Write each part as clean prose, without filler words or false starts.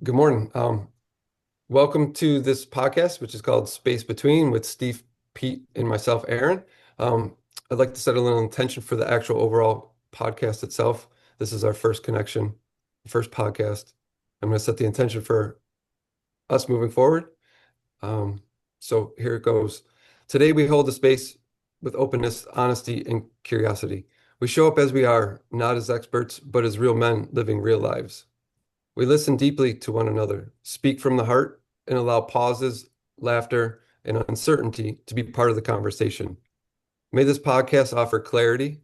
Good morning. Welcome to this podcast, which is called Space Between with Steve, Pete, and myself, Aaron. Um, I'd like to set a little intention for the actual overall podcast itself. This is our first connection, first podcast. I'm going to set the intention for us moving forward. Um, so here it goes. Today we hold the space with openness, honesty, and curiosity. We show up as we are, not as experts, but as real men living real lives. We listen deeply to one another, speak from the heart, and allow pauses, laughter, and uncertainty to be part of the conversation. May this podcast offer clarity,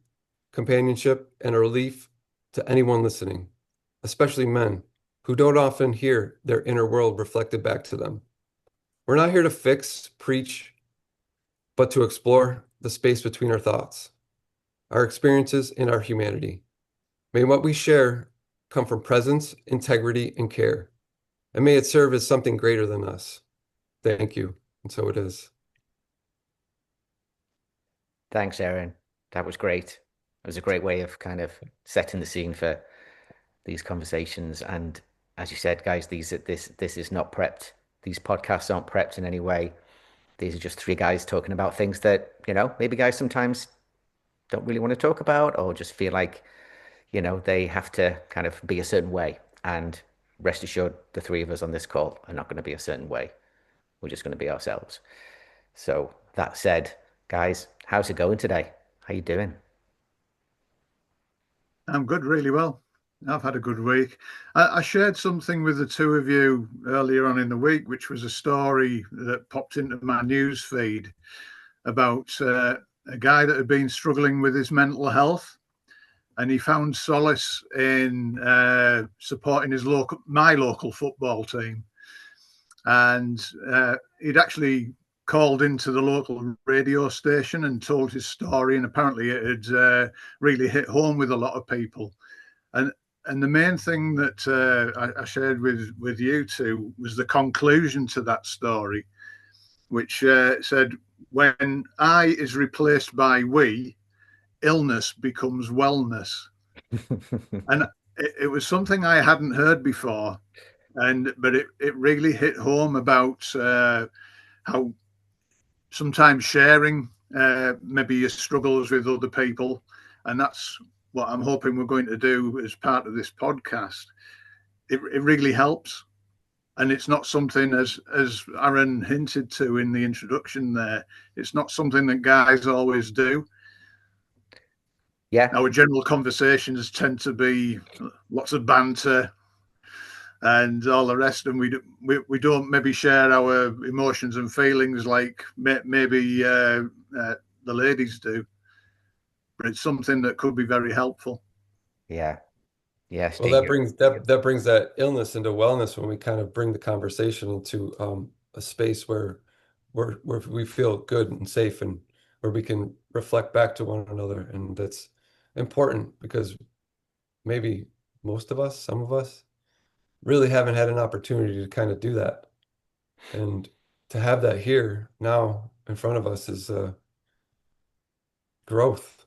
companionship, and a relief to anyone listening, especially men who don't often hear their inner world reflected back to them. We're not here to fix, preach, but to explore the space between our thoughts, our experiences, and our humanity. May what we share come from presence, integrity, and care. And may it serve as something greater than us. Thank you. And so it is. Thanks, Aaron. That was great. It was a great way of kind of setting the scene for these conversations. And as you said, guys, this is not prepped. These podcasts aren't prepped in any way. These are just three guys talking about things that, maybe guys sometimes don't really want to talk about or just feel like, they have to kind of be a certain way. And rest assured, the three of us on this call are not going to be a certain way. We're just going to be ourselves. So that said, guys, how's it going today? How you doing? I'm good, really well. I've had a good week. I shared something with the two of you earlier on in the week, which was a story that popped into my news feed about a guy that had been struggling with his mental health, and he found solace in supporting my local football team. And he'd actually called into the local radio station and told his story, and apparently it had really hit home with a lot of people. And the main thing that I shared with you two was the conclusion to that story, which said, when I is replaced by we, illness becomes wellness. And it was something I hadn't heard before. But it really hit home about how sometimes sharing maybe your struggles with other people. And that's what I'm hoping we're going to do as part of this podcast. It really helps. And it's not something, as Aaron hinted to in the introduction there, it's not something that guys always do. Yeah. Our general conversations tend to be lots of banter and all the rest, and we don't maybe share our emotions and feelings like maybe the ladies do, but it's something that could be very helpful. Yeah. Yeah, Well, Steve. that brings that illness into wellness when we kind of bring the conversation into a space where we feel good and safe and where we can reflect back to one another. And that's important because maybe most of us, some of us, really haven't had an opportunity to kind of do that. And to have that here now in front of us is growth,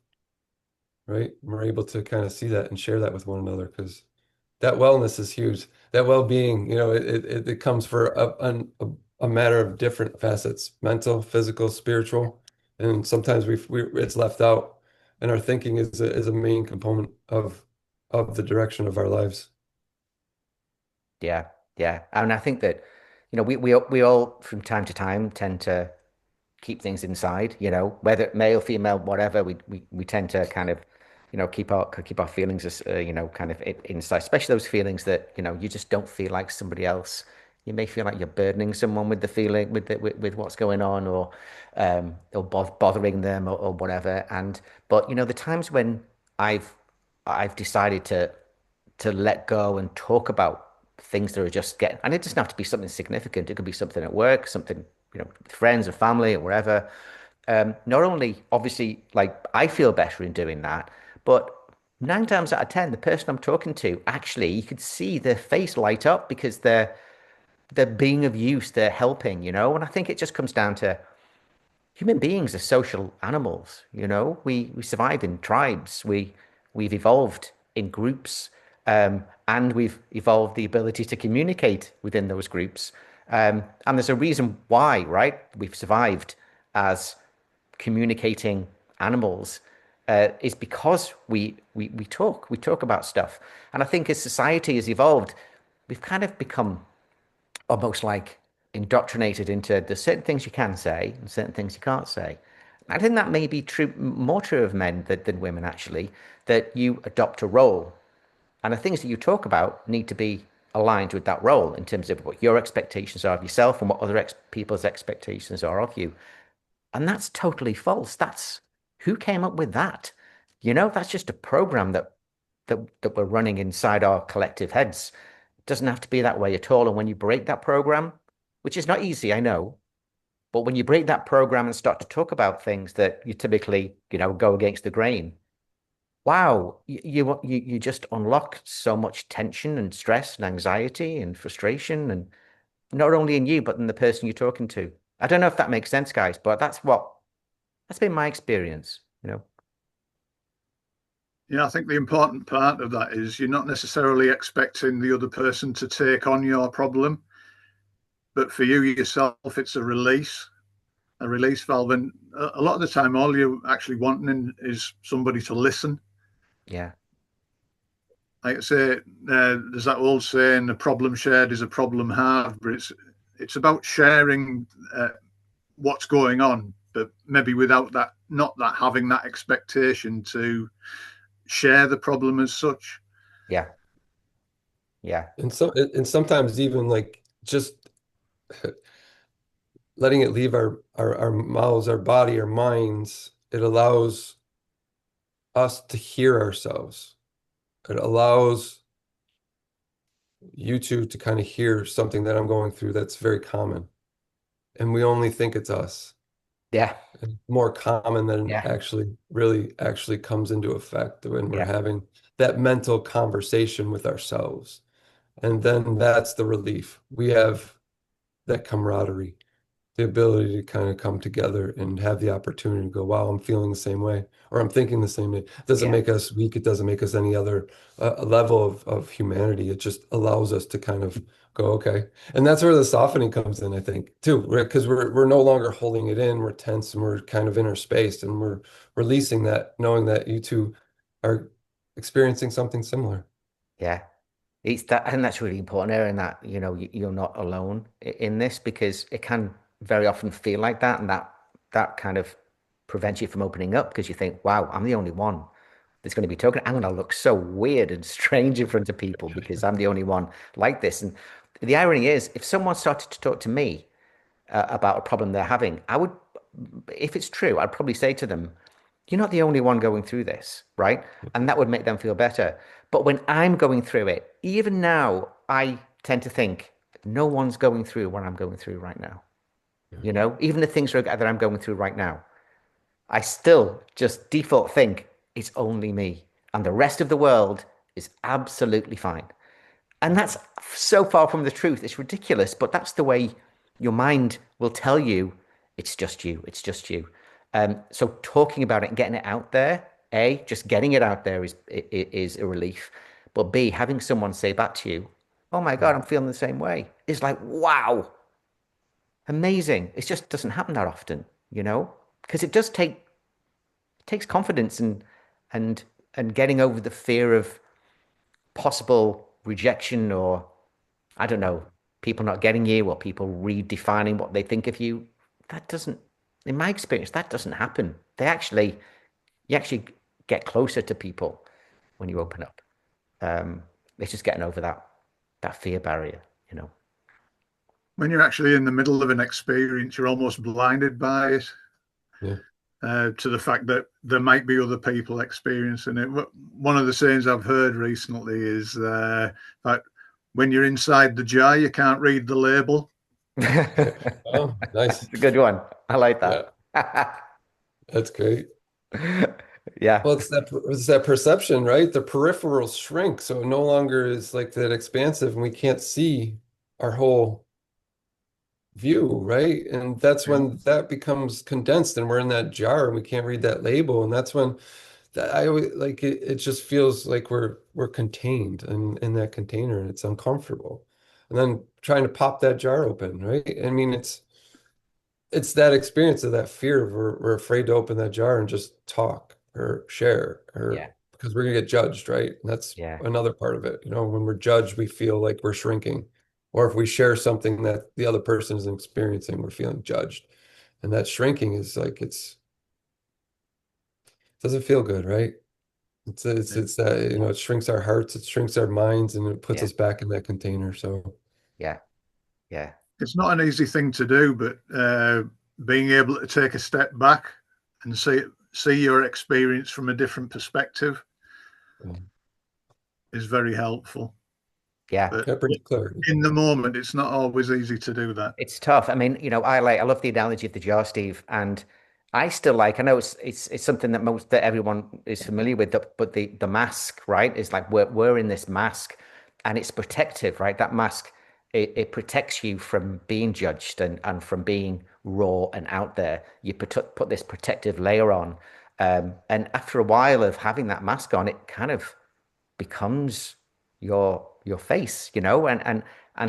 right? We're able to kind of see that and share that with one another because that wellness is huge. That well-being, it comes for a matter of different facets, mental, physical, spiritual, and sometimes it's left out, and our thinking is a main component of the direction of our lives. Yeah. Yeah. And I think that, we all from time to time tend to keep things inside, whether male, female, whatever, we tend to kind of, keep our feelings as, kind of inside, especially those feelings that, you just don't feel like somebody else. You may feel like you're burdening someone with the feeling, with what's going on, or bothering them, or whatever. But the times when I've I've decided to let go and talk about things that are just getting, and it doesn't have to be something significant. It could be something at work, something, with friends or family or wherever. Not only obviously like I feel better in doing that, but nine times out of ten, the person I'm talking to, actually, you could see their face light up because they're being of use, they're helping, And I think it just comes down to human beings are social animals, We survive in tribes. We've evolved in groups. And we've evolved the ability to communicate within those groups. And there's a reason why, right? We've survived as communicating animals, is because we talk about stuff. And I think as society has evolved, we've kind of become almost like indoctrinated into there's certain things you can say and certain things you can't say. I think that may be true, more true of men than women, actually, that you adopt a role. And the things that you talk about need to be aligned with that role in terms of what your expectations are of yourself and what other people's expectations are of you. And that's totally false. That's who came up with that? That's just a program that we're running inside our collective heads. It doesn't have to be that way at all. And when you break that program, which is not easy, I know, but when you break that program and start to talk about things that you typically, go against the grain, wow, you just unlock so much tension and stress and anxiety and frustration, and not only in you, but in the person you're talking to. I don't know if that makes sense, guys, but that's been my experience. Yeah, I think the important part of that is you're not necessarily expecting the other person to take on your problem, but for you yourself, it's a release valve. And a lot of the time, all you're actually wanting is somebody to listen. Yeah. Like I say, there's that old saying, "A problem shared is a problem halved," but it's about sharing what's going on, but maybe without that, not that having that expectation to share the problem as such. Yeah. Yeah. And sometimes even like just letting it leave our mouths, our body, our minds, it allows us to hear ourselves. It allows you two to kind of hear something that I'm going through that's very common. And we only think it's us. Yeah. It's more common than Yeah. actually really actually comes into effect when we're Yeah. having that mental conversation with ourselves. And then that's the relief. We have that camaraderie, the ability to kind of come together and have the opportunity to go, wow, I'm feeling the same way, or I'm thinking the same way. It doesn't Yeah. make us weak. It doesn't make us any other level of humanity. It just allows us to kind of go, okay. And that's where the softening comes in, I think, too, because we're no longer holding it in. We're tense and we're kind of inner spaced and we're releasing that, knowing that you two are experiencing something similar. Yeah. It's that, and that's really important, Aaron, that you're not alone in this, because it can very often feel like that, and that kind of prevents you from opening up because you think, wow, I'm the only one that's going to be talking. I'm going to look so weird and strange in front of people because I'm the only one like this. And the irony is, if someone started to talk to me about a problem they're having, if it's true, I'd probably say to them, you're not the only one going through this, right? And that would make them feel better. But when I'm going through it, even now, I tend to think no one's going through what I'm going through right now. Even the things that I'm going through right now, I still just default think it's only me, and the rest of the world is absolutely fine. And that's so far from the truth. It's ridiculous, but that's the way your mind will tell you it's just you. It's just you. So talking about it and getting it out there, A, just getting it out there is a relief. But B, having someone say back to you, oh my God, I'm feeling the same way. It's like, wow, amazing. It just doesn't happen that often, because it takes confidence and and getting over the fear of possible rejection, or I don't know, people not getting you or people redefining what they think of you. That doesn't, in my experience, that doesn't happen. You actually get closer to people when you open up. It's just getting over that fear barrier. When you're actually in the middle of an experience, you're almost blinded by it, Yeah. to the fact that there might be other people experiencing it. One of the sayings I've heard recently is that when you're inside the jar, you can't read the label. Oh, nice. It's a good one. I like Yeah, that. that's great. Yeah. Well, it's that perception, right? The peripheral shrink, so it no longer is like that expansive, and we can't see our whole view, right? And that's Yeah. when that becomes condensed, and we're in that jar, and we can't read that label, and that's when that I always like it, it just feels like we're contained in that container and it's uncomfortable. And then trying to pop that jar open, right? I mean, it's that experience of that fear of we're afraid to open that jar and just talk or share Yeah, or because we're gonna get judged, right? And that's yeah, another part of it. You know, when we're judged, we feel like we're shrinking. Or if we share something that the other person isn't experiencing, we're feeling judged. And that shrinking is like doesn't feel good, right? Yeah. It's that, you know, it shrinks our hearts, it shrinks our minds, and it puts yeah, us back in that container. So yeah, yeah, It's not an easy thing to do, but being able to take a step back and see your experience from a different perspective um, is very helpful. yeah. But that brings clarity. in the moment, it's not always easy to do that. It's tough. I mean, I love the analogy of the jar, Steve, and I still like. I know it's something that most that everyone is familiar with, but the mask, right, is like we're in this mask, and it's protective, right? That mask it protects you from being judged and from being raw and out there. You put this protective layer on, and after a while of having that mask on, it kind of becomes your face, and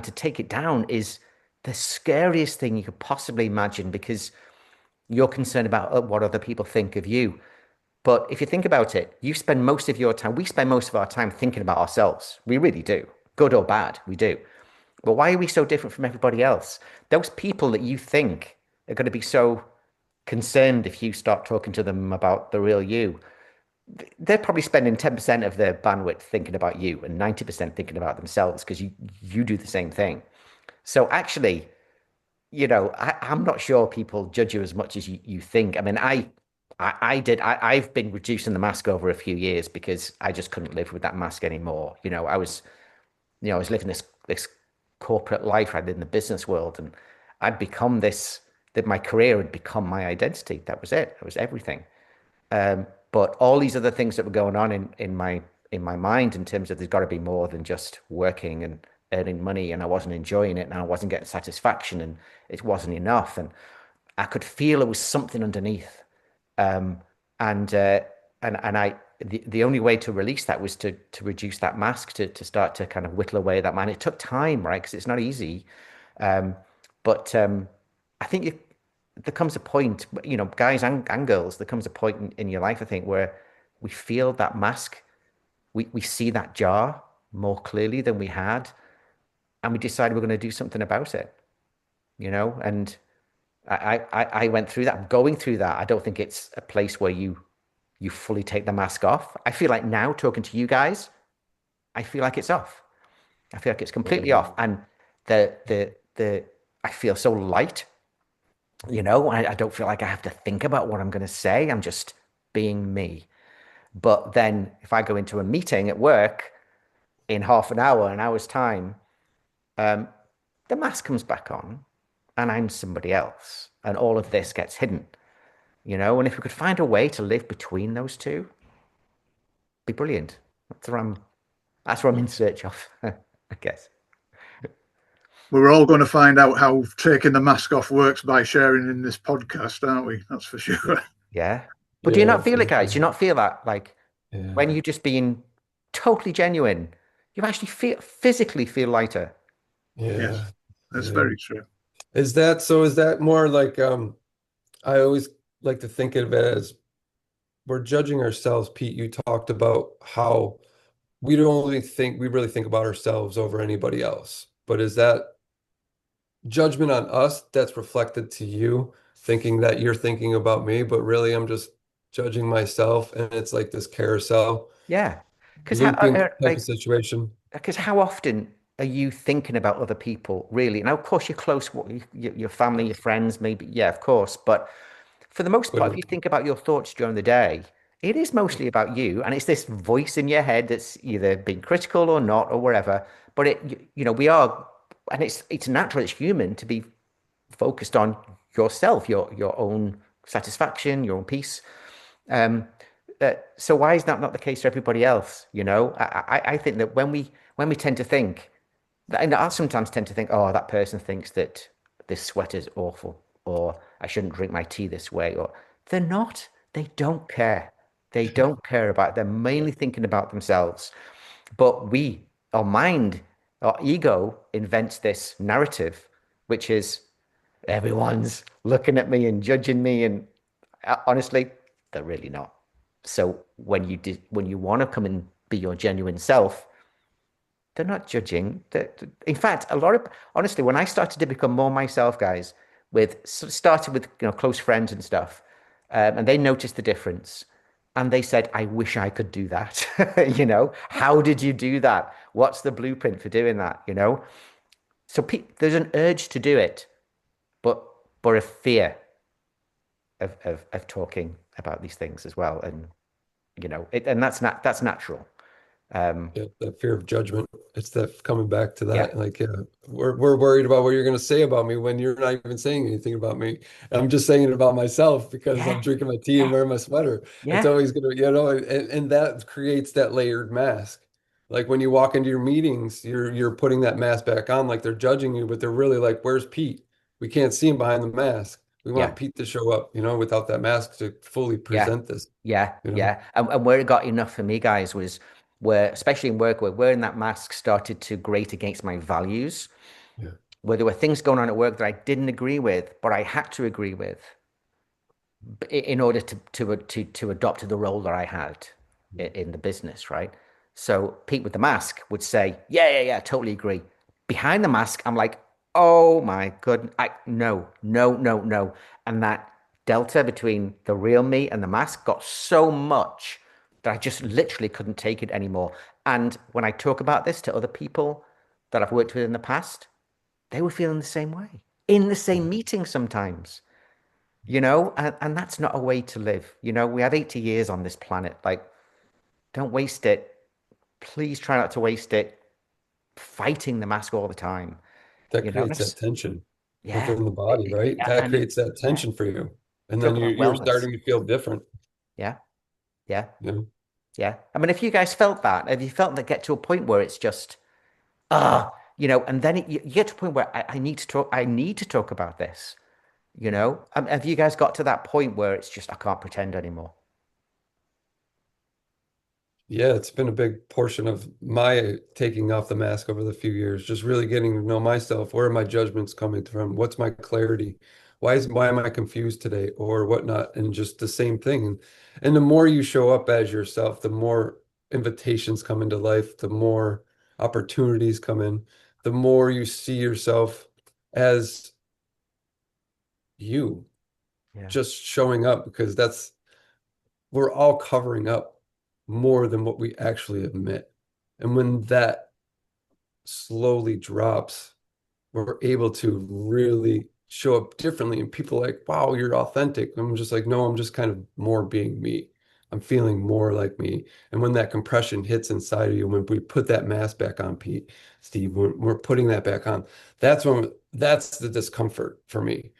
to take it down is the scariest thing you could possibly imagine because you're concerned about what other people think of you. But if you think about it, we spend most of our time thinking about ourselves. We really do, good or bad, we do. But why are we so different from everybody else? Those people that you think are going to be so concerned if you start talking to them about the real you, they're probably spending 10% of their bandwidth thinking about you and 90% thinking about themselves because you do the same thing. So actually, I'm not sure people judge you as much as you think. I mean, I've been reducing the mask over a few years because I just couldn't live with that mask anymore. I was living this corporate life. I did in the business world, and I'd become this. That my career had become my identity. That was it. It was everything. But all these other things that were going on in my mind in terms of there's got to be more than just working and earning money, and I wasn't enjoying it, and I wasn't getting satisfaction, and it wasn't enough, and I could feel there was something underneath. Um, and the only way to release that was to reduce that mask to start to kind of whittle away at that man. It took time, right? Because it's not easy. Um, but I think there comes a point, guys and girls, there comes a point in your life, I think, where we feel that mask, we see that jar more clearly than we had, and we decide we're going to do something about it, and I went through that. I'm going through that. I don't think it's a place where you fully take the mask off. I feel like now talking to you guys, I feel like it's off. I feel like it's completely off. And the I feel so light, I don't feel like I have to think about what I'm going to say. I'm just being me. But then if I go into a meeting at work in half an hour's time, um, the mask comes back on and I'm somebody else. And all of this gets hidden. And if we could find a way to live between those two, be brilliant. That's what I'm in search of, I guess. We're all going to find out how taking the mask off works by sharing in this podcast, aren't we? That's for sure. Yeah. But do you Yeah, not feel it, guys? Do you not feel that like yeah, when you're just being totally genuine, you actually physically feel lighter? Yes, yeah, that's yeah. very true. Is that more like I always like to think of it as we're judging ourselves. Pete, you talked about how we really think about ourselves over anybody else. But is that judgment on us that's reflected to you, thinking that you're thinking about me, but really I'm just judging myself, and it's like this carousel Yeah. Because looping type of situation. how often are you thinking about other people, really? Now, of course, you're close, your family, your friends, maybe. Yeah, of course. But for the most part, if But you think about your thoughts during the day, it is mostly about you. And it's this voice in your head that's either being critical or not or wherever. But we are, and it's natural, it's human to be focused on yourself, your own satisfaction, your own peace. Um, so why is that not the case for everybody else? I think that when we tend to think, and I sometimes tend to think, oh, that person thinks that this sweater's awful, or I shouldn't drink my tea this way, or they're not. They don't care. They don't care about, they're mainly thinking about themselves. But our mind, our ego invents this narrative, which is everyone's looking at me and judging me. And honestly, they're really not. So when you want to come and be your genuine self, they're not judging. In fact, honestly, when I started to become more myself, guys, started with close friends and stuff, and they noticed the difference, and they said, "I wish I could do that." How did you do that? What's the blueprint for doing that? So there's an urge to do it, but a fear of talking about these things as well, and and that's natural. Yeah, that fear of judgment. It's that coming back to Yeah, that. Like, we're worried about what you're going to say about me when you're not even saying anything about me. I'm just saying it about myself because I'm yeah, drinking my tea and yeah, wearing my sweater. It's yeah, always going to, and that creates that layered mask. Like when you walk into your meetings, you're putting that mask back on, like they're judging you, but they're really like, "Where's Pete? We can't see him behind the mask. We yeah. want Pete to show up, without that mask to fully Yeah, present this, yeah, you know." yeah. And where it got enough for me, guys, was where, especially in work, where wearing that mask started to grate against my values, Yeah. where there were things going on at work that I didn't agree with, but I had to agree with in order to adopt the role that I had in the business, right? So Pete with the mask would say, "Yeah, yeah, yeah, totally agree." Behind the mask, I'm like, "Oh my goodness, no, no, no, no," and that delta between the real me and the mask got so much that I just literally couldn't take it anymore. And when I talk about this to other people that I've worked with in the past, they were feeling the same way in the same meeting sometimes, and that's not a way to live. We have 80 years on this planet. Like, don't waste it. Please try not to waste it fighting the mask all the time. That You know, creates that that's, tension yeah. within the body, right? That And creates that yeah, tension for you. And then talk you, about you're wellness. starting to feel different. Yeah, yeah, You know? yeah. I mean, if you guys felt that, have you felt that get to a point where it's just, and then you get to a point where I need to talk about this, have you guys got to that point where it's just, I can't pretend anymore? Yeah, it's been a big portion of my taking off the mask over the few years, just really getting to know myself. Where are my judgments coming from? What's my clarity? Why am I confused today or whatnot? And just the same thing. And the more you show up as yourself, the more invitations come into life, the more opportunities come in, the more you see yourself as you Yeah, just showing up because we're all covering up more than what we actually admit. And when that slowly drops, we're able to really show up differently. And people are like, wow, you're authentic. I'm just like, no, I'm just kind of more being me. I'm feeling more like me. And when that compression hits inside of you, when we put that mask back on, Steve, when we're putting that back on, that's the discomfort for me.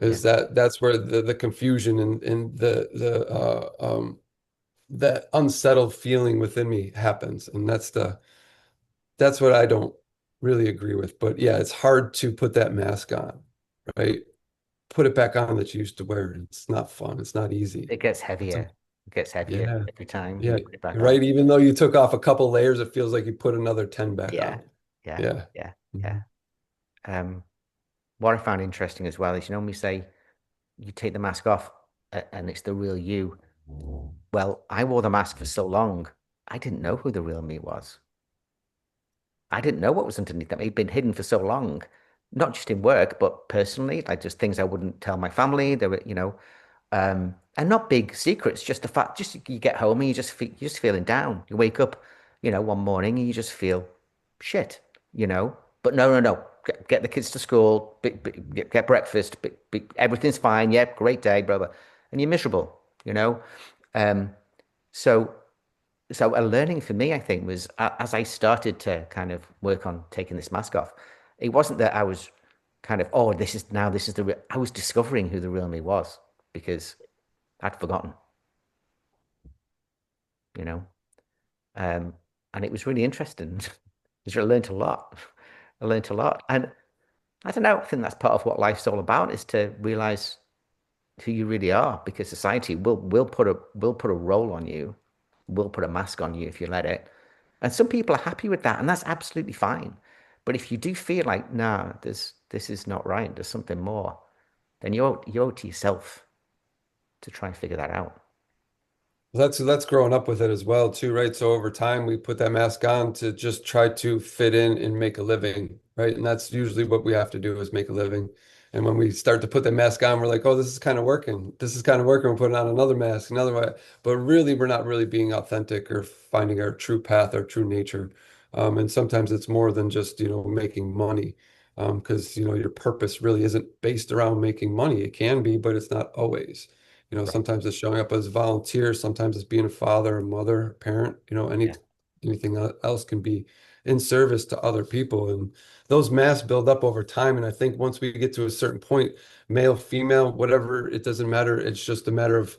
yeah, That's where the confusion and that unsettled feeling within me happens. And that's what I don't really agree with. But yeah, it's hard to put that mask on, right? Put it back on that you used to wear. It's not fun. It's not easy. it gets It's a, heavier. It gets heavier yeah, every time yeah, you put it back on. right. Even though you took off a couple layers, it feels like you put another 10 back Yeah, on. yeah, Yeah. yeah, yeah. Mhm. What I found interesting as well is, when we say you take the mask off and it's the real you. Well, I wore the mask for so long, I didn't know who the real me was. I didn't know what was underneath that. It'd been hidden for so long, not just in work, but personally, like just things I wouldn't tell my family. There were, and not big secrets, just the fact, just you get home and you're just feeling down. You wake up, one morning and you just feel shit, But no, no, no. Get the kids to school, get breakfast, everything's fine. Yeah, great day, brother. And you're miserable, you know? Um, so so a learning for me, I think, was as I started to kind of work on taking this mask off, it wasn't that I was kind of, oh, this is the real, I was discovering who the real me was because I'd forgotten, you know. Um, and it was really interesting because I learned a lot. I learned a lot. And I don't know, I think that's part of what life's all about is to realize who you really are, because society will put a role on you, will put a mask on you if you let it. And some people are happy with that, and that's absolutely fine. But if you do feel like, nah, this is not right, there's something more, then you owe it to yourself to try and figure that out. That's growing up with it as well too, right? So over time we put that mask on to just try to fit in and make a living, right? And that's usually what we have to do is make a living. And when we start to put that mask on, we're like, oh, this is kind of working. This is kind of working. We're putting on another mask, another way. But really, we're not really being authentic or finding our true path, our true nature. And sometimes it's more than just, making money. Because, your purpose really isn't based around making money. It can be, but it's not always. Right. Sometimes it's showing up as a volunteer, sometimes it's being a father, a mother, a parent, Yeah. anything else can be in service to other people. And those masks build up over time. And I think once we get to a certain point, male, female, whatever, it doesn't matter. It's just a matter of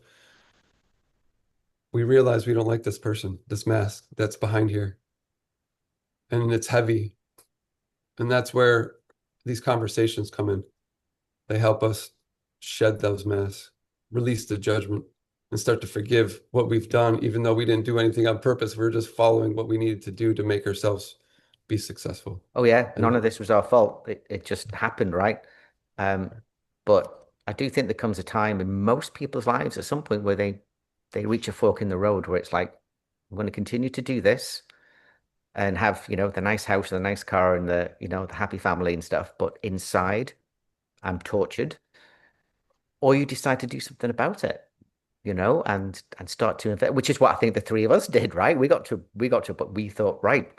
we realize we don't like this person, this mask that's behind here. And it's heavy. And that's where these conversations come in. They help us shed those masks, release the judgment, and start to forgive what we've done, even though we didn't do anything on purpose. We're just following what we needed to do to make ourselves be successful. Oh yeah, none And of this was our fault. It just happened, right? Um, but I do think there comes a time in most people's lives at some point where they reach a fork in the road where it's like, I'm going to continue to do this and have, the nice house and the nice car and the happy family and stuff, but inside I'm tortured. Or you decide to do something about it, and start to invest, which is what I think the three of us did, right? But we thought, right,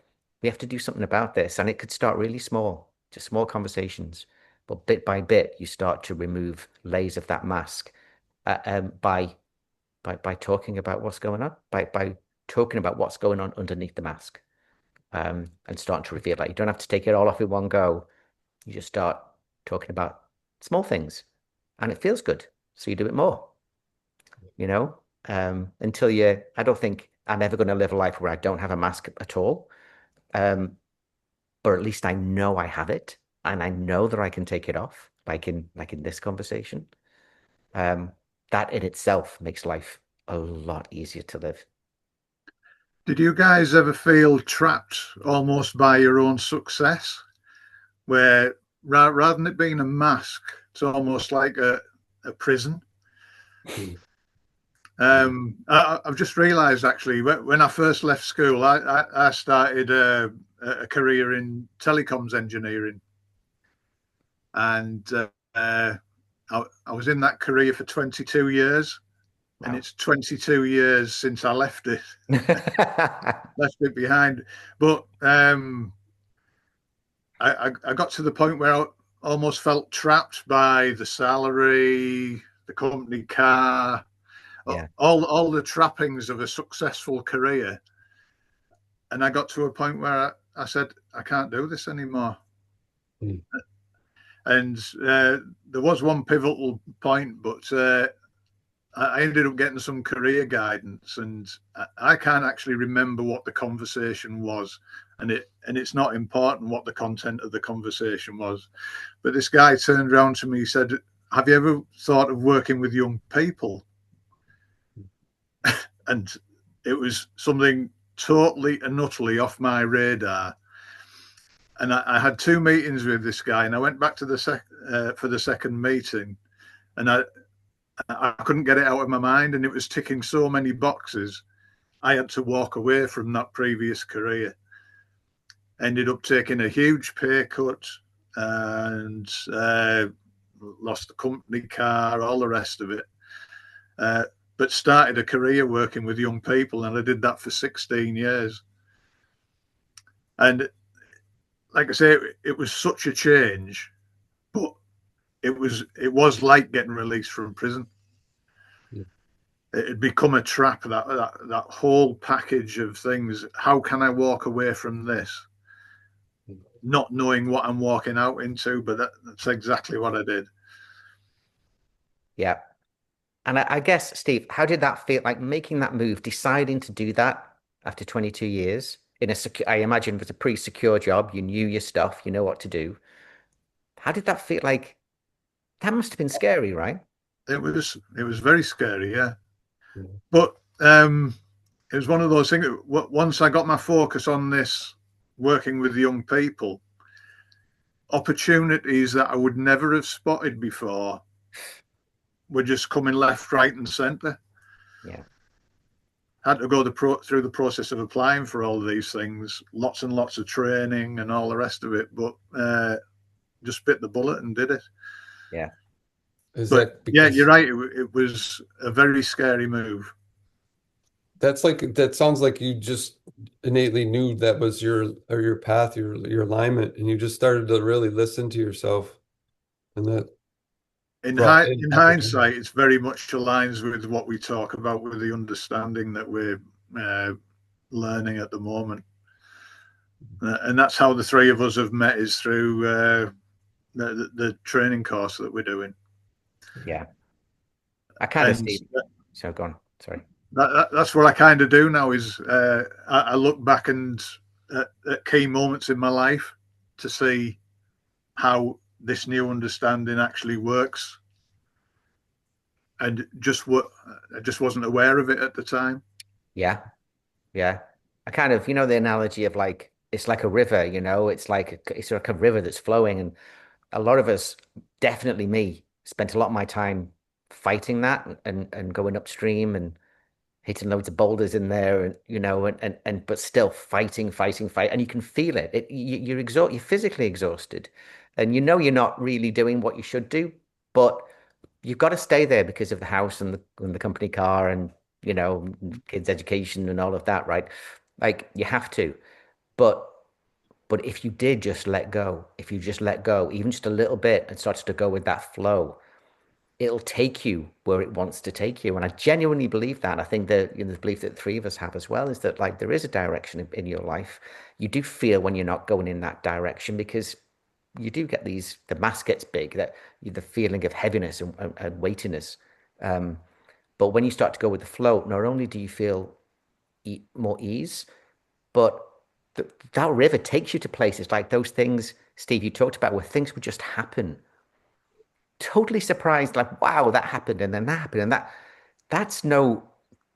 we have to do something about this. And it could start really small, just small conversations. But bit by bit, you start to remove layers of that mask by talking about what's going on, by talking about what's going on underneath the mask, and starting to reveal that you don't have to take it all off in one go. You just start talking about small things, and it feels good, so you do it more. Until I don't think I'm ever going to live a life where I don't have a mask at all. Um, or at least I know I have it and I know that I can take it off, like in this conversation. Um, that in itself makes life a lot easier to live. Did you guys ever feel trapped almost by your own success, where rather than it being a mask, it's almost like a prison? I've just realised actually when I first left school, I started a career in telecoms engineering, and I was in that career for 22 years, and Wow. it's 22 years since I left it behind. But I got to the point where I almost felt trapped by the salary, the company car, Yeah. all the trappings of a successful career. And I got to a point where I said, I can't do this anymore. Mm. And there was one pivotal point, but I ended up getting some career guidance, and I can't actually remember what the conversation was, and it's not important what the content of the conversation was. But this guy turned around to me, and said, "Have you ever thought of working with young people?" And it was something totally and utterly off my radar. And I had two meetings with this guy, and I went back to for the second meeting, and I couldn't get it out of my mind, and it was ticking so many boxes. I had to walk away from that previous career. Ended up taking a huge pay cut and lost the company car, all the rest of it. But started a career working with young people, and I did that for 16 years. And like I say, it was such a change, but it was like getting released from prison. Yeah. It had become a trap, that whole package of things. How can I walk away from this? Not knowing what I'm walking out into, but that's exactly what I did. Yeah. And I guess, Steve, how did that feel like making that move, deciding to do that after 22 years in I imagine it was a pretty secure job. You knew your stuff, you know what to do. How did that feel like? That must have been scary, right? it was very scary, yeah. Yeah. But it was one of those things. Once I got my focus on this, working with young people, opportunities that I would never have spotted before were just coming left, right, and centre. Yeah. Had to go through the process of applying for all of these things, lots and lots of training and all the rest of it, but just bit the bullet and did it. Yeah. Is But that yeah, because you're right. It was a very scary move. that sounds like you just innately knew that was your path, your alignment, and you just started to really listen to yourself, and that brought in In opportunity. hindsight, it's very much aligns with what we talk about with the understanding that we're uh, learning at the moment. And that's how the three of us have met, is through the training course that we're doing. Yeah. I kind of And see. So go on. Sorry. that's what I kind of do now, is I look back and at key moments in my life to see how this new understanding actually works, and I just wasn't aware of it at the time. Yeah. Yeah. I kind of, the analogy of like, it's like a river, it's like a river that's flowing. And a lot of us, definitely me, spent a lot of my time fighting that and going upstream and hitting loads of boulders in there and but still fight, and you can feel it. You're physically exhausted, and you're not really doing what you should do, but you've got to stay there because of the house and the company car and kids' education and all of that, right? Like you have to. But if you did just let go, if you just let go, even just a little bit and started to go with that flow, it'll take you where it wants to take you. And I genuinely believe that. I think that the belief that the three of us have as well is that like there is a direction in your life. You do feel when you're not going in that direction because you do get the mass gets big, that the feeling of heaviness and weightiness. Um, but when you start to go with the flow, not only do you feel more ease, but that river takes you to places like those things, Steve, you talked about where things would just happen. Totally surprised, like, wow, that happened, and then that happened, and that's no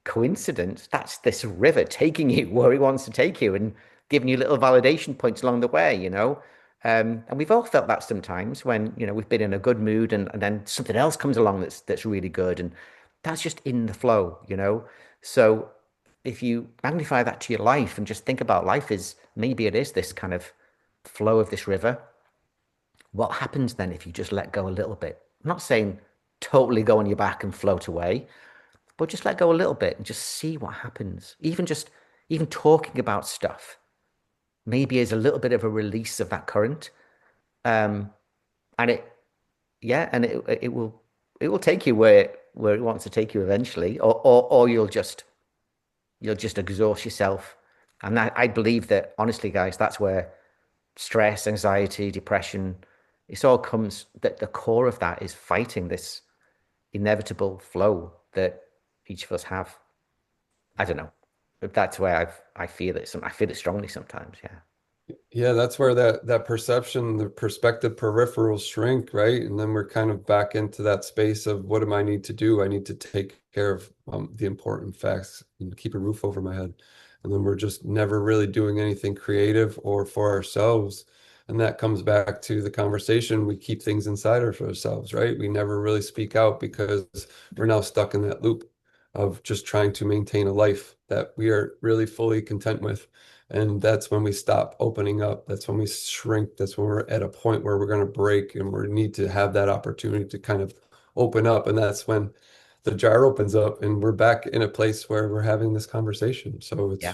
coincidence. That's this river taking you where it wants to take you and giving you little validation points along the way. And we've all felt that sometimes when, we've been in a good mood and then something else comes along that's really good. And that's just in the flow. So if you magnify that to your life and just think about life is maybe it is this kind of flow of this river. What happens then if you just let go a little bit? I'm not saying totally go on your back and float away, but just let go a little bit and just see what happens. Even talking about stuff maybe is a little bit of a release of that current. Um, and it will take you where it wants to take you eventually, or you'll just exhaust yourself. And I believe that honestly, guys, that's where stress, anxiety, depression, it all comes that the core of that is fighting this inevitable flow that each of us have. I don't know. But that's where I feel it. I feel it strongly sometimes. Yeah. Yeah, that's where that perception, the perspective peripherals shrink, right? And then we're kind of back into that space of what do I need to do? I need to take care of the important facts and keep a roof over my head. And then we're just never really doing anything creative or for ourselves. And that comes back to the conversation. We keep things inside of ourselves, right? We never really speak out because we're now stuck in that loop of just trying to maintain a life that we are really fully content with. And that's when we stop opening up. That's when we shrink. That's when we're at a point where we're going to break and we need to have that opportunity to kind of open up. And that's when the jar opens up and we're back in a place where we're having this conversation. So Yeah.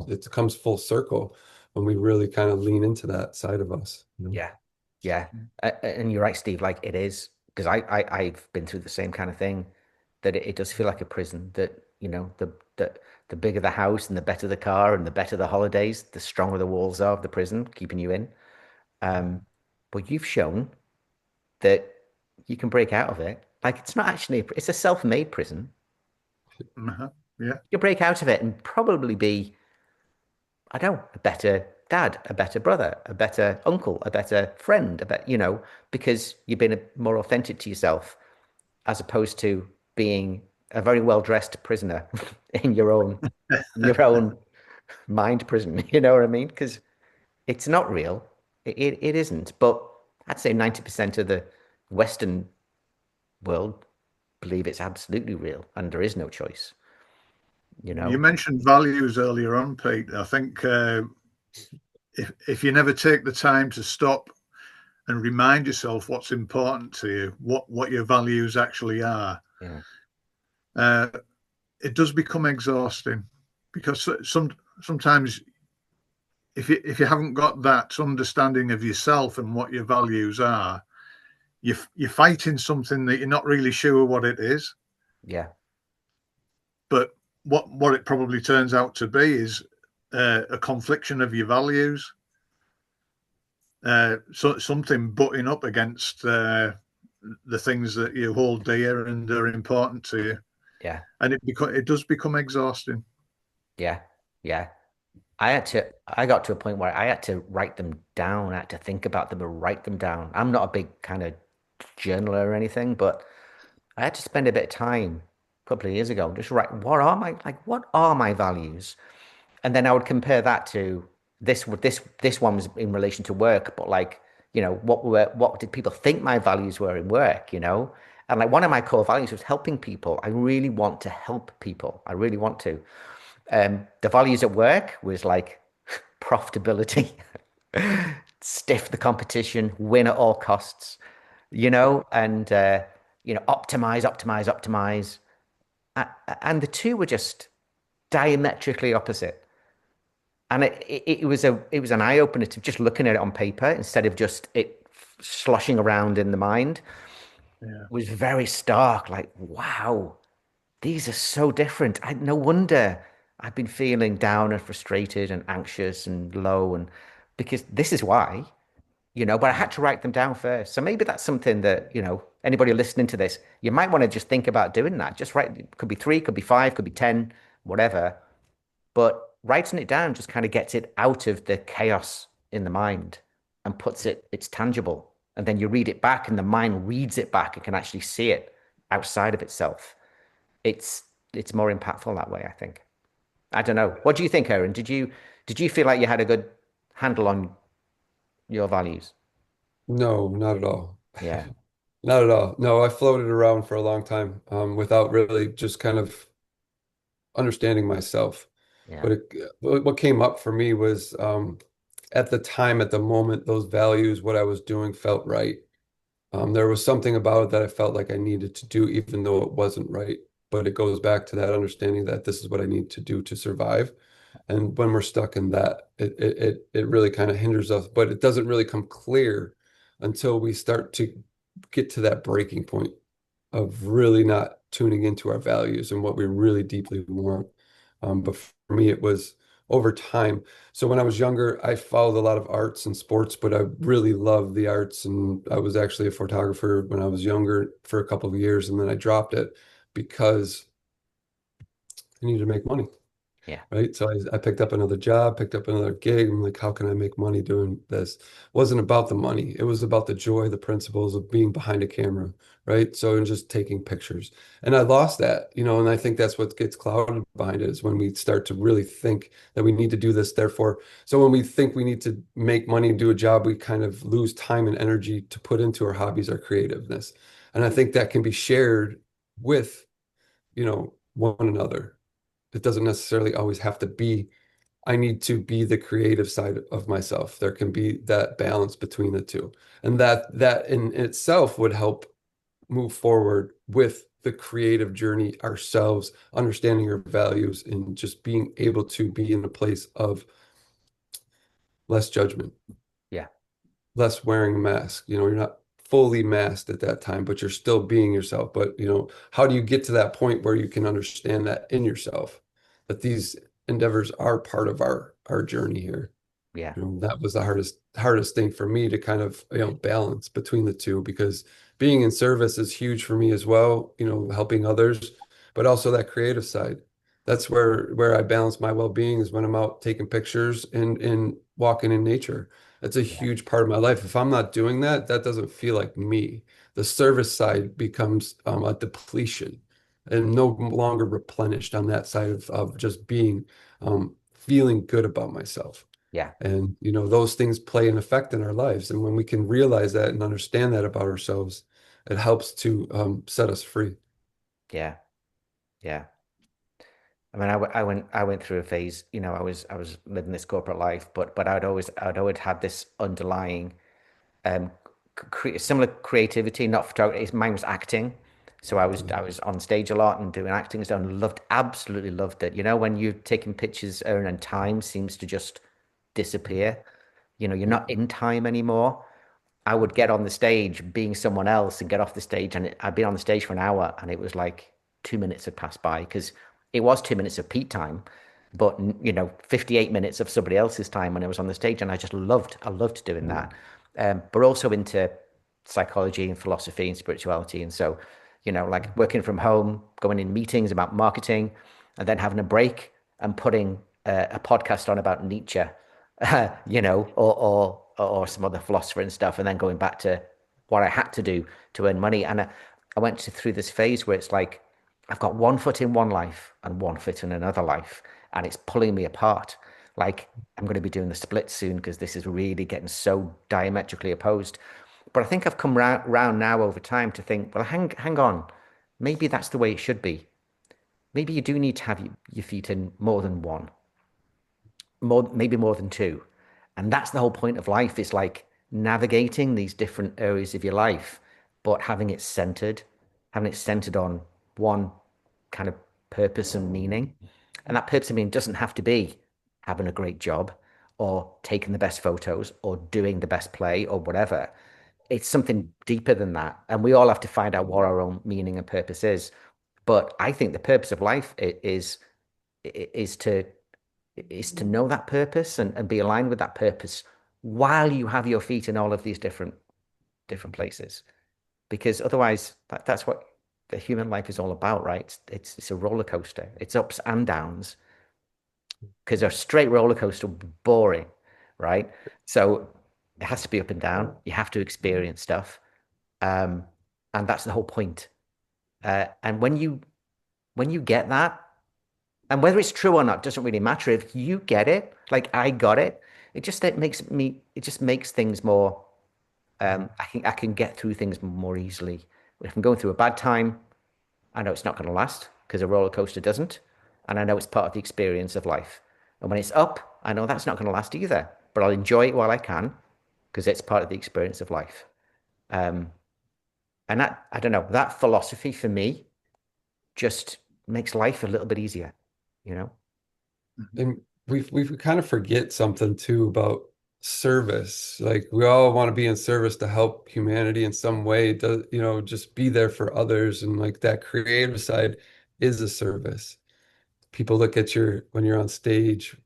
it comes full circle when we really kind of lean into that side of us. Yeah. Yeah. And you're right, Steve. Like it is, because I've been through the same kind of thing, that it does feel like a prison, that, the bigger the house and the better the car and the better the holidays, the stronger the walls are of the prison keeping you in. Um, but you've shown that you can break out of it. Like it's not actually, it's a self-made prison. Uh-huh. Yeah. You break out of it and probably be, I don't know, a better dad, a better brother, a better uncle, a better friend, because you've been more authentic to yourself. as opposed to being a very well-dressed prisoner in your own mind prison. You know what I mean? Because it's not real. It isn't. But I'd say 90% of the Western world believe it's absolutely real and there is no choice, you You know? mentioned values earlier on, Pete. I think if you never take the time to stop and remind yourself what's important to you, what your values actually are, Yeah. uh, it does become exhausting because sometimes if you haven't got that understanding of yourself and what your values are, you're fighting something that you're not really sure what it is. Yeah. But what it probably turns out to be is a confliction of your values, so something butting up against the things that you hold dear and are important to you, Yeah. and it does become exhausting. Yeah. Yeah. I got to a point where I had to write them down. I had to think about them and write them down. I'm not a big kind of journaler or anything, but I had to spend a bit of time a couple of years ago just write what are my values? And then I would compare that to this one was in relation to work, but like, what did people think my values were in work, you know? And like one of my core values was helping people. I really want to help people. I really want to. The values at work was like profitability, stiff the competition, win at all costs, and optimize, optimize, optimize. And the two were just diametrically opposite. And it was an eye opener to just looking at it on paper instead of just it sloshing around in the mind. Yeah. Was very stark. Like, wow, these are so different. No wonder I've been feeling down and frustrated and anxious and low, and because this is why, but I had to write them down first. So maybe that's something that, anybody listening to this, you might want to just think about doing that. Just write, it could be three, could be five, could be 10, whatever. But writing it down just kind of gets it out of the chaos in the mind and it's tangible. And then you read it back and the mind reads it back and can actually see it outside of itself. It's it's more impactful that way, I think. I don't know. What do you think, Aaron? Did you feel like you had a good handle on your values? No, not at all. Yeah, Not at all. No, I floated around for a long time, without really just kind of understanding myself. yeah, But what came up for me was, at the time, at the moment, those values, what I was doing felt right. There was something about it that I felt like I needed to do, even though it wasn't right. But it goes back to that understanding that this is what I need to do to survive. And when we're stuck in that, it really kind of hinders us. But it doesn't really come clear until we start to get to that breaking point of really not tuning into our values and what we really deeply want. But for me, it was over time. So when I was younger, I followed a lot of arts and sports, but I really loved the arts. And I was actually a photographer when I was younger for a couple of years, and then I dropped it because I needed to make money. yeah, Right. So I picked up another job, picked up another gig. I'm like, how can I make money doing this? It wasn't about the money. It was about the joy, the principles of being behind a camera. Right. So, and just taking pictures. And I lost that, and I think that's what gets clouded behind it is when we start to really think that we need to do this. Therefore, so when we think we need to make money and do a job, we kind of lose time and energy to put into our hobbies, our creativeness. And I think that can be shared with, one another. It doesn't necessarily always have to be, I need to be the creative side of myself. There can be that balance between the two. And that in itself would help move forward with the creative journey ourselves, understanding our values and just being able to be in a place of less judgment, yeah, less wearing a mask. You're not fully masked at that time, but you're still being yourself. But, how do you get to that point where you can understand that in yourself, that these endeavors are part of our journey here? yeah, That was the hardest thing for me to kind of, balance between the two, because being in service is huge for me as well, helping others, but also that creative side. That's where I balance my well-being is when I'm out taking pictures and walking in nature. That's a huge part of my life. If I'm not doing that, that doesn't feel like me. The service side becomes a depletion and no longer replenished on that side of just being feeling good about myself. Yeah. And those things play an effect in our lives. And when we can realize that and understand that about ourselves, it helps to set us free. Yeah. Yeah. I mean, I went through a phase, I was living this corporate life, but I'd always had this underlying similar creativity, not photography. Mine was acting. So I was on stage a lot and doing acting stuff and absolutely loved it. When you're taking pictures, Aaron, and time seems to just disappear. You're not in time anymore. I would get on the stage being someone else and get off the stage, and I'd been on the stage for an hour, and it was like 2 minutes had passed by because it was 2 minutes of Pete time, but 58 minutes of somebody else's time when I was on the stage, and I loved doing that. But also into psychology and philosophy and spirituality, and so like working from home, going in meetings about marketing, and then having a break and putting a podcast on about Nietzsche, or some other philosopher and stuff, and then going back to what I had to do to earn money. And I went through this phase where it's like I've got one foot in one life and one foot in another life, and it's pulling me apart. Like I'm going to be doing the split soon because this is really getting so diametrically opposed. But I think I've come round now over time to think, well, hang on, maybe that's the way it should be. Maybe you do need to have your feet in more than one, maybe more than two. And that's the whole point of life, is like navigating these different areas of your life, but having it centered on one kind of purpose and meaning. And that purpose and meaning doesn't have to be having a great job or taking the best photos or doing the best play or whatever. It's something deeper than that. And we all have to find out what our own meaning and purpose is. But I think the purpose of life is to know that purpose and be aligned with that purpose while you have your feet in all of these different places. Because otherwise, that's what the human life is all about, right? It's a roller coaster. It's ups and downs. Because a straight roller coaster would be boring, right? So it has to be up and down. You have to experience stuff, and that's the whole point. And when you get that, and whether it's true or not doesn't really matter. If you get it, like I got it, it just makes things more. I can get through things more easily. If I'm going through a bad time, I know it's not going to last because a roller coaster doesn't, and I know it's part of the experience of life. And when it's up, I know that's not going to last either, but I'll enjoy it while I can because it's part of the experience of life. Um, and that, I don't know, that philosophy for me just makes life a little bit easier, you know? And we kind of forget something too about service. Like we all want to be in service to help humanity in some way, does, just be there for others. And like that creative side is a service. People look at when you're on stage,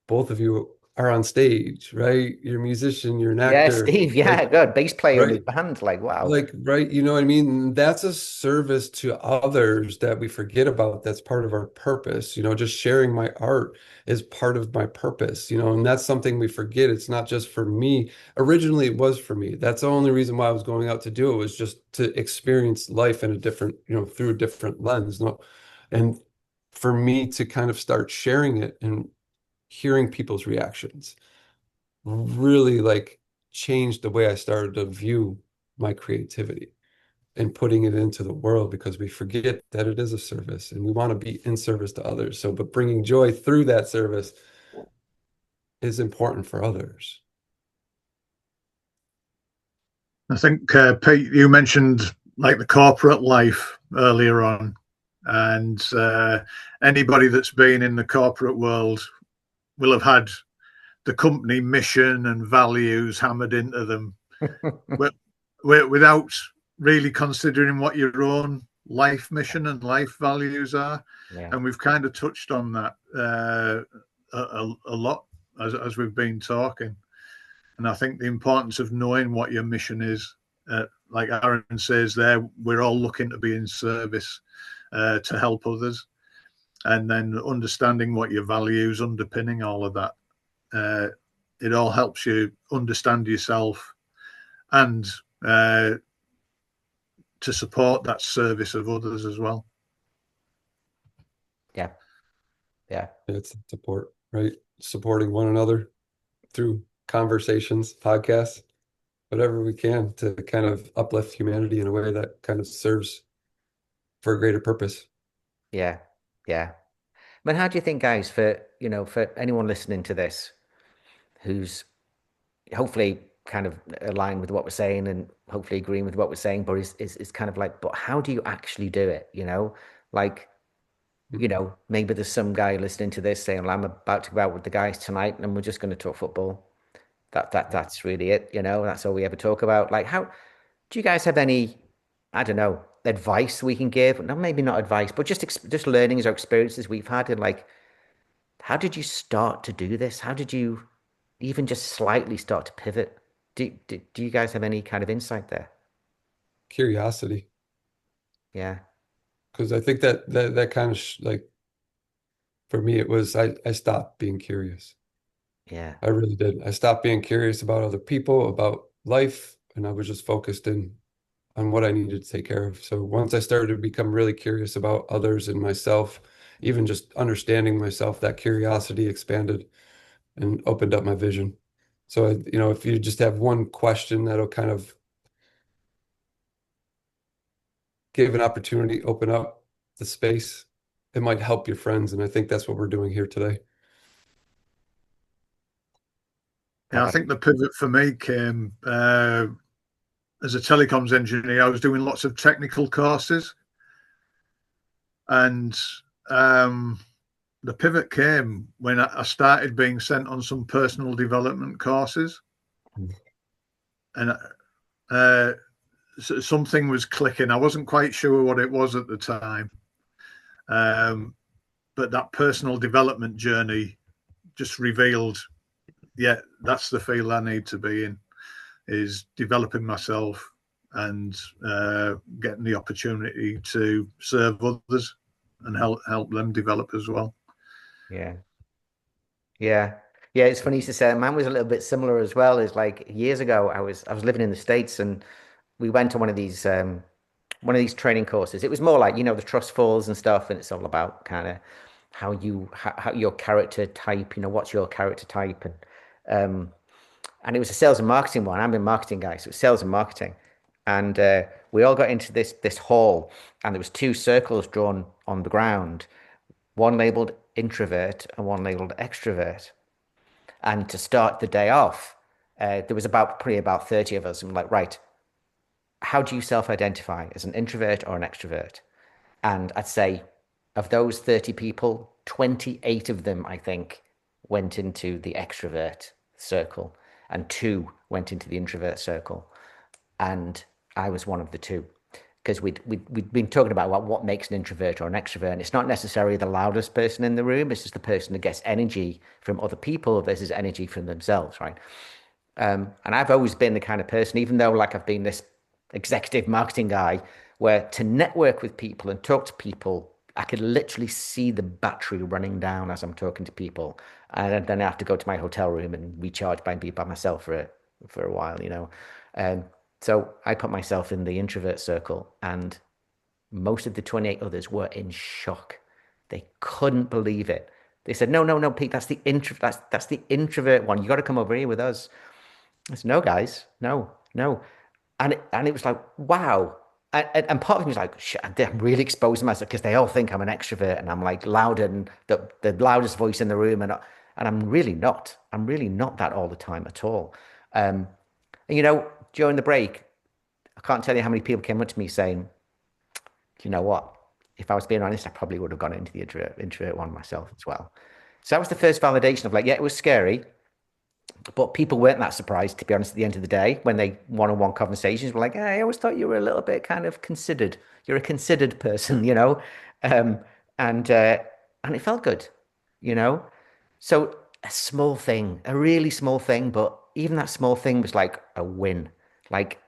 both of you are on stage, right? You're a musician, you're an Yeah, actor, Steve. Yeah, like, good. Bass player in the right? band. Like, wow. Like, right, you know what I mean? That's a service to others that we forget about. That's part of our purpose. Just sharing my art is part of my purpose, and that's something we forget. It's not just for me. Originally, it was for me. That's the only reason why I was going out to do it, was just to experience life in a different, through a different lens. No, and for me to kind of start sharing it and hearing people's reactions really like changed the way I started to view my creativity and putting it into the world, because we forget that it is a service and we want to be in service to others. So, but bringing joy through that service is important for others. I think, Pete, you mentioned like the corporate life earlier on, and anybody that's been in the corporate world will have had the company mission and values hammered into them without really considering what your own life mission and life values are. Yeah. And we've kind of touched on that a lot as we've been talking. And I think the importance of knowing what your mission is, like Aaron says there, we're all looking to be in service to help others. And then understanding what your values underpinning all of that it all helps you understand yourself and to support that service of others as well. Yeah. Yeah. It's support, right? Supporting one another through conversations, podcasts, whatever we can to kind of uplift humanity in a way that kind of serves for a greater purpose. Yeah. Yeah. I mean, how do you think, guys, for anyone listening to this who's hopefully kind of aligned with what we're saying and hopefully agreeing with what we're saying, but is kind of like, but how do you actually do it? Like, maybe there's some guy listening to this saying, well, I'm about to go out with the guys tonight and we're just going to talk football. That's really it, that's all we ever talk about. Like, how do you guys have any, I don't know, advice we can give? No, maybe not advice, but just learnings or experiences we've had, and like, how did you start to do this? How did you even just slightly start to pivot? Do you guys have any kind of insight there? Curiosity, Yeah, because I think that kind of like for me, it was I stopped being curious. yeah, I really did. I stopped being curious about other people, about life, and I was just focused in on what I needed to take care of. So once I started to become really curious about others and myself, even just understanding myself, that curiosity expanded and opened up my vision. So, if you just have one question that'll kind of give an opportunity, open up the space, it might help your friends. And I think that's what we're doing here today. Yeah, I think the pivot for me came as a telecoms engineer. I was doing lots of technical courses, and the pivot came when I started being sent on some personal development courses, and something was clicking. I wasn't quite sure what it was at the time, but that personal development journey just revealed, yeah, that's the field I need to be in, is developing myself and getting the opportunity to serve others and help them develop as well. yeah, yeah, yeah. It's funny to say. Mine was a little bit similar as well. Is like years ago, I was living in the States and we went to one of these training courses. It was more like, the trust falls and stuff, and it's all about kind of how your character type, what's your character type, um and it was a sales and marketing one. I'm a marketing guy, so it was sales and marketing. And we all got into this hall, and there was two circles drawn on the ground, one labeled introvert and one labeled extrovert. And to start the day off, there was probably about 30 of us, and we're like, right, how do you self-identify as an introvert or an extrovert? And I'd say of those 30 people, 28 of them, I think, went into the extrovert circle and two went into the introvert circle. And I was one of the two because we'd been talking about what makes an introvert or an extrovert. And it's not necessarily the loudest person in the room. It's just the person that gets energy from other people versus energy from themselves, right? And I've always been the kind of person, even though like I've been this executive marketing guy, where to network with people and talk to people, I could literally see the battery running down as I'm talking to people, and then I have to go to my hotel room and recharge by being by myself for a while. So I put myself in the introvert circle, and most of the 28 others were in shock. They couldn't believe it. They said, "No, no, no, Pete, that's the introvert one. You got to come over here with us." I said, "No, guys, no, no." And it was like, wow. And part of me was like, shit, I'm really exposing myself because they all think I'm an extrovert and I'm like loud and the loudest voice in the room. And I'm really not. I'm really not that all the time at all. And during the break, I can't tell you how many people came up to me saying, you know what? If I was being honest, I probably would have gone into the introvert one myself as well. So that was the first validation of like, yeah, it was scary, but people weren't that surprised, to be honest, at the end of the day, when they one-on-one conversations were like, hey, I always thought you were a little bit kind of considered. You're a considered person, Um, and it felt good, you know? So a small thing, a really small thing, but even that small thing was like a win. Like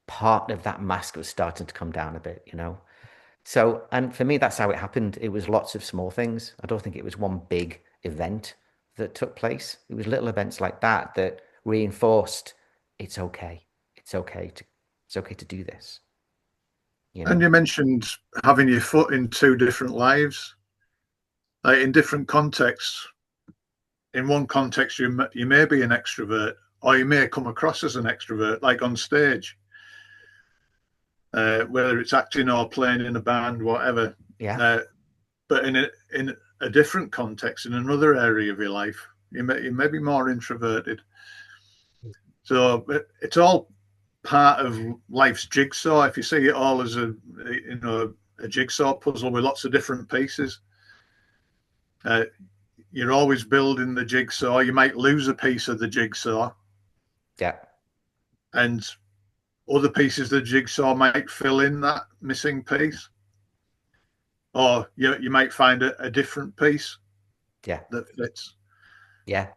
part of that mask was starting to come down a bit. So, and for me, that's how it happened. It was lots of small things. I don't think it was one big event that took place. It was little events like that that reinforced it's okay. It's okay to do this, you And know. you mentioned having your foot in two different lives, like in different contexts. In one context, you may be an extrovert, or you may come across as an extrovert, like on stage, whether it's acting or playing in a band, whatever. Yeah. Uh, but in a different context, in another area of your life, you may be more introverted. So it's all part of life's jigsaw. If you see it all as a jigsaw puzzle with lots of different pieces, uh, you're always building the jigsaw. You might lose a piece of the jigsaw, Yeah. and other pieces of the jigsaw might fill in that missing piece, or you might find a different piece Yeah. that fits. Yeah.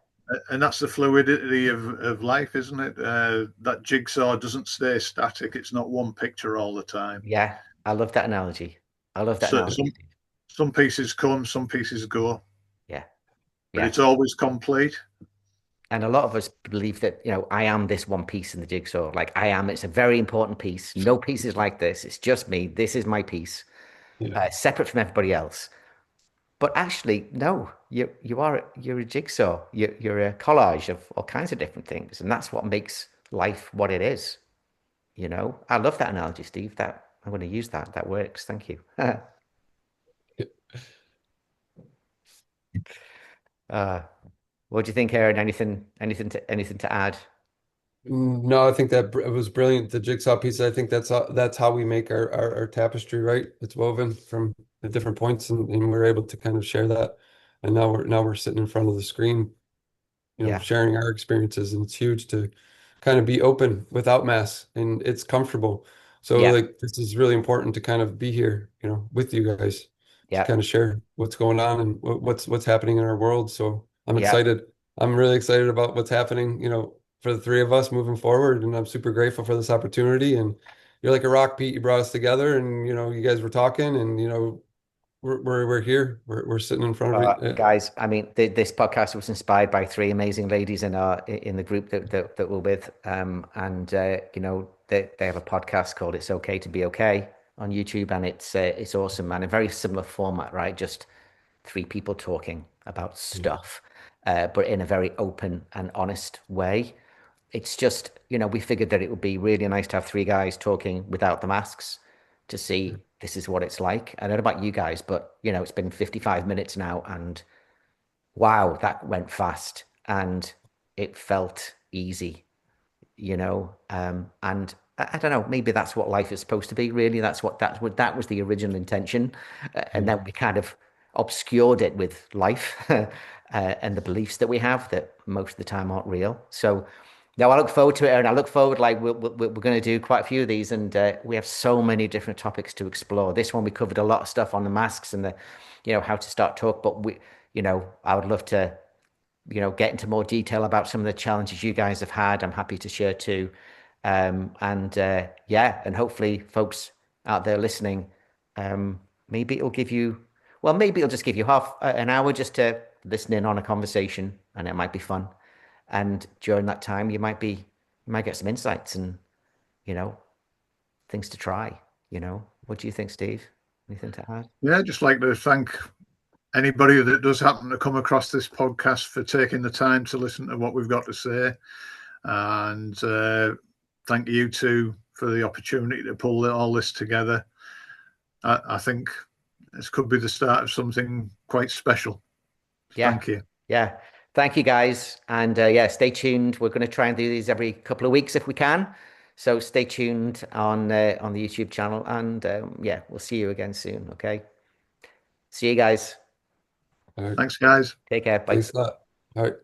And that's the fluidity of life, isn't it? That jigsaw doesn't stay static. It's not one picture all the time. Yeah. I love that analogy. I love that So analogy, Steve. some pieces come, some pieces go, Yeah. but Yeah. it's always complete. And a lot of us believe that, I am this one piece in the jigsaw. Like I am, it's a very important piece. No piece is like this. It's just me. This is my piece, Yeah. separate from everybody else. But actually, no, you're a jigsaw. You're a collage of all kinds of different things, and that's what makes life what it is. I love that analogy, Steve. That I'm going to use that. That works. Thank you. uh, what do you think, Aaron? Anything to add? No, I think that it was brilliant. The jigsaw piece. I think that's how we make our tapestry, right? It's woven from the different points, and we're able to kind of share that. And now we're sitting in front of the screen, Yeah, sharing our experiences, and it's huge to kind of be open without masks, and it's comfortable. So yeah, like this is really important to kind of be here, with you guys to yeah, kind of share what's going on and what's happening in our world. So I'm yeah. excited. I'm really excited about what's happening, for the three of us moving forward, and I'm super grateful for this opportunity. And you're like a rock, Pete. You brought us together, and you guys were talking, and we're here. We're sitting in front of it. Guys, I mean, this podcast was inspired by three amazing ladies in the group that we're with, and they have a podcast called "It's Okay to Be Okay" on YouTube, and it's awesome, man. A very similar format, right? Just three people talking about stuff, but in a very open and honest way. It's just, we figured that it would be really nice to have three guys talking without the masks to see this is what it's like. I don't know about you guys, but it's been 55 minutes now and wow, that went fast and it felt easy, and I don't know, maybe that's what life is supposed to be, really. That was the original intention. And Yeah. then we kind of obscured it with life and the beliefs that we have that most of the time aren't real. So no, I look forward to it, Aaron. I look forward, like we're going to do quite a few of these, and we have so many different topics to explore. This one we covered a lot of stuff on the masks and the, how to start talk. But I would love to, get into more detail about some of the challenges you guys have had. I'm happy to share too, and yeah, and hopefully, folks out there listening, maybe it'll give you, well, maybe it'll just give you half an hour just to listen in on a conversation, and it might be fun. And during that time, you might get some insights and, you know, things to try. What do you think, Steve? Anything to add? Yeah, I'd just like to thank anybody that does happen to come across this podcast for taking the time to listen to what we've got to say. And thank you too for the opportunity to pull all this together. I think this could be the start of something quite special. Yeah, Thank you. yeah. Thank you, guys, and yeah, stay tuned. We're going to try and do these every couple of weeks if we can. So stay tuned on the YouTube channel, and yeah, we'll see you again soon. Okay, see you guys. All right. Thanks, guys. Take care. Bye. Thanks a lot. All right.